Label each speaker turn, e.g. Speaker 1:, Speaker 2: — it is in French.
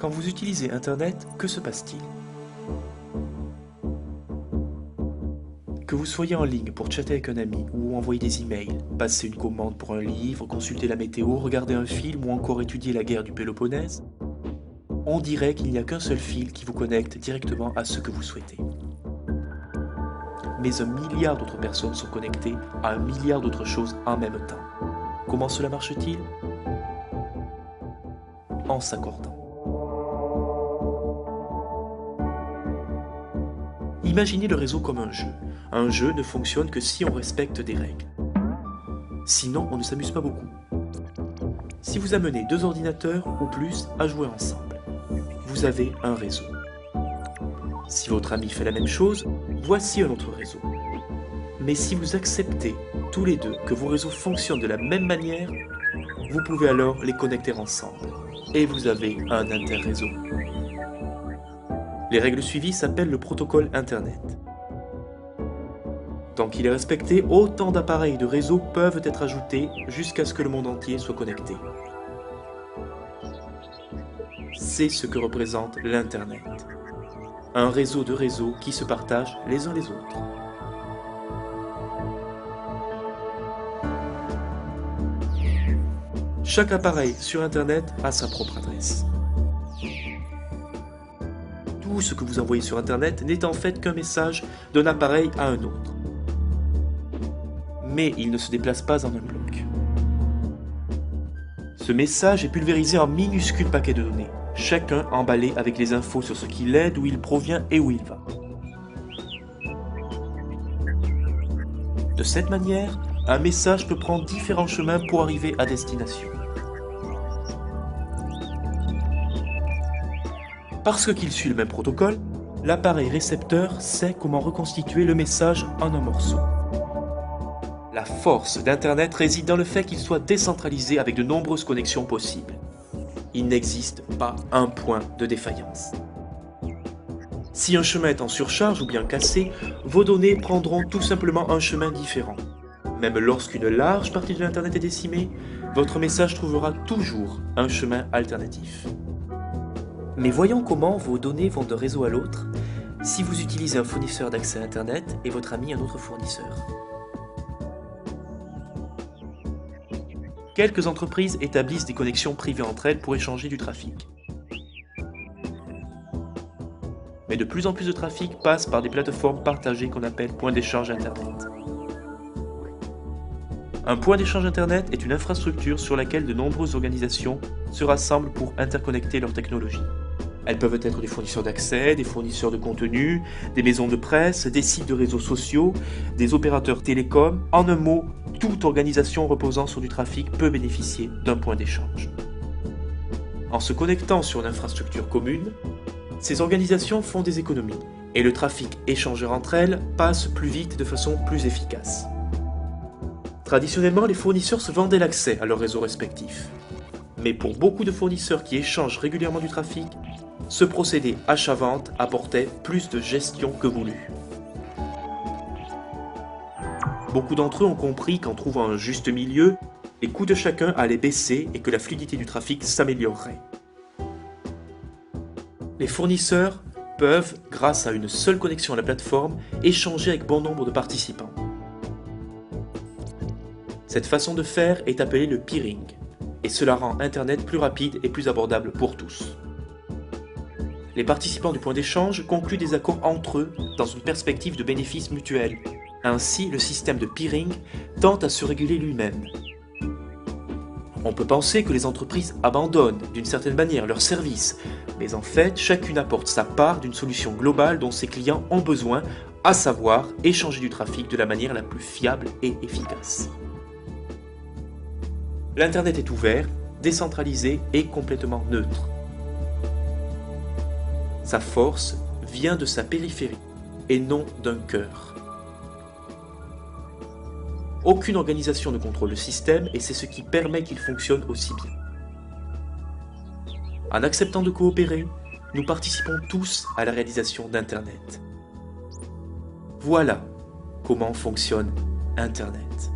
Speaker 1: Quand vous utilisez Internet, que se passe-t-il? Que vous soyez en ligne pour chatter avec un ami ou envoyer des emails, passer une commande pour un livre, consulter la météo, regarder un film ou encore étudier la guerre du Péloponnèse, on dirait qu'il n'y a qu'un seul fil qui vous connecte directement à ce que vous souhaitez. Mais 1 milliard d'autres personnes sont connectées à 1 milliard d'autres choses en même temps. Comment cela marche-t-il? En s'accordant. Imaginez le réseau comme un jeu. Un jeu ne fonctionne que si on respecte des règles. Sinon, on ne s'amuse pas beaucoup. Si vous amenez 2 ordinateurs ou plus à jouer ensemble, vous avez un réseau. Si votre ami fait la même chose, voici un autre réseau. Mais si vous acceptez tous les deux que vos réseaux fonctionnent de la même manière, vous pouvez alors les connecter ensemble. Et vous avez un interréseau. Les règles suivies s'appellent le protocole Internet. Tant qu'il est respecté, autant d'appareils de réseau peuvent être ajoutés jusqu'à ce que le monde entier soit connecté. C'est ce que représente l'Internet. Un réseau de réseaux qui se partagent les uns les autres. Chaque appareil sur Internet a sa propre adresse. Tout ce que vous envoyez sur Internet n'est en fait qu'un message d'un appareil à un autre. Mais il ne se déplace pas en un bloc. Ce message est pulvérisé en minuscules paquets de données, chacun emballé avec les infos sur ce qu'il est, d'où il provient et où il va. De cette manière, un message peut prendre différents chemins pour arriver à destination. Parce qu'il suit le même protocole, l'appareil récepteur sait comment reconstituer le message en un morceau. La force d'Internet réside dans le fait qu'il soit décentralisé avec de nombreuses connexions possibles. Il n'existe pas un point de défaillance. Si un chemin est en surcharge ou bien cassé, vos données prendront tout simplement un chemin différent. Même lorsqu'une large partie de l'Internet est décimée, votre message trouvera toujours un chemin alternatif. Mais voyons comment vos données vont d'un réseau à l'autre si vous utilisez un fournisseur d'accès à Internet et votre ami un autre fournisseur. Quelques entreprises établissent des connexions privées entre elles pour échanger du trafic. Mais de plus en plus de trafic passe par des plateformes partagées qu'on appelle points d'échange Internet. Un point d'échange Internet est une infrastructure sur laquelle de nombreuses organisations se rassemblent pour interconnecter leurs technologies. Elles peuvent être des fournisseurs d'accès, des fournisseurs de contenu, des maisons de presse, des sites de réseaux sociaux, des opérateurs télécoms. En un mot, toute organisation reposant sur du trafic peut bénéficier d'un point d'échange. En se connectant sur une infrastructure commune, ces organisations font des économies et le trafic échangé entre elles passe plus vite et de façon plus efficace. Traditionnellement, les fournisseurs se vendaient l'accès à leurs réseaux respectifs. Mais pour beaucoup de fournisseurs qui échangent régulièrement du trafic, ce procédé achat-vente apportait plus de gestion que voulu. Beaucoup d'entre eux ont compris qu'en trouvant un juste milieu, les coûts de chacun allaient baisser et que la fluidité du trafic s'améliorerait. Les fournisseurs peuvent, grâce à une seule connexion à la plateforme, échanger avec bon nombre de participants. Cette façon de faire est appelée le peering, et cela rend Internet plus rapide et plus abordable pour tous. Les participants du point d'échange concluent des accords entre eux dans une perspective de bénéfices mutuels. Ainsi, le système de peering tente à se réguler lui-même. On peut penser que les entreprises abandonnent d'une certaine manière leurs services, mais en fait, chacune apporte sa part d'une solution globale dont ses clients ont besoin, à savoir échanger du trafic de la manière la plus fiable et efficace. L'Internet est ouvert, décentralisé et complètement neutre. Sa force vient de sa périphérie et non d'un cœur. Aucune organisation ne contrôle le système et c'est ce qui permet qu'il fonctionne aussi bien. En acceptant de coopérer, nous participons tous à la réalisation d'Internet. Voilà comment fonctionne Internet.